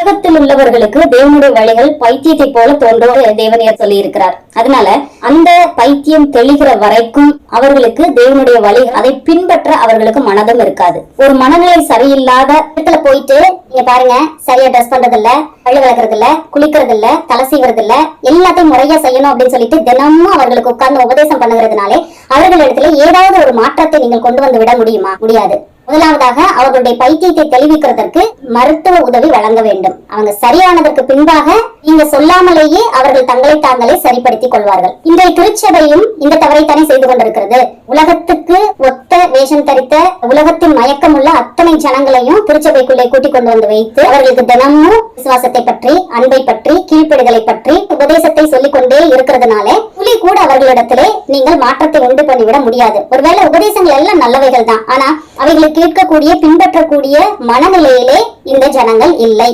உலகத்தில் உள்ளவர்களுக்கு தேவனுடைய வழிகள் பைத்தியத்தை போல தோன்றும் தேவனையர் சொல்லி இருக்கிறார். அதனால அந்த பைத்தியம் தெளிகிற வரைக்கும் அவர்களுக்கு தேவனுடைய வழி அதை பின்பற்ற அவர்களுக்கு மனதும் இருக்காது. ஒரு மனநிலை சரியில்லாத இடத்துல போயிட்டு நீங்க பாருங்க, சரியா ட்ரெஸ் பண்றது இல்ல, பள்ளி வளர்க்கறது இல்ல, குளிக்கிறது இல்ல, தலை சீவுறது இல்ல, எல்லாத்தையும் முறையா செய்யணும் அப்படின்னு சொல்லிட்டு தினமும் அவர்களுக்கு உட்கார்ந்து உபதேசம் பண்ணுகிறதுனாலே அவர்களிடத்துல ஏதாவது ஒரு மாற்றத்தை நீங்கள் கொண்டு வந்து விட முடியுமா? முடியாது. முதலாவதாக அவர்களுடைய பைத்தியத்தை தெளிவிக்கிறதற்கு மருத்துவ உதவி வழங்க வேண்டும். அவங்க சரியானதற்கு பின்பாக நீங்க சொல்லாமலேயே அவர்கள் தங்களை தாங்களே சரிப்படுத்திக் கொள்வார்கள். இன்றைய திருச்சபையும் இந்த தவறைத்தானே செய்து கொண்டிருக்கிறது. உலகத்துக்கு ஒத்த வேஷம் தரித்த உலகத்தின் மயக்கம் உள்ள அத்தனை ஜனங்களையும் திருச்சபைக்குள்ளே கூட்டிக் கொண்டு வந்து வைத்து அவர்களுக்கு தினமும் விசுவாசத்தை பற்றி, அன்பை பற்றி, கீழ்ப்படிதலை பற்றி உபதேசத்தை சொல்லிக் கொண்டே இருக்கிறதுனால புலி கூட அவர்களிடத்திலே நீங்கள் மாற்றத்தை உண்டு பண்ணிவிட முடியாது. ஒருவேளை உபதேசங்கள் எல்லாம் நல்லவைகள் தான், ஆனா அவைகளை கேட்கக்கூடிய, பின்பற்றக்கூடிய மனநிலையிலே இந்த ஜனங்கள் இல்லை.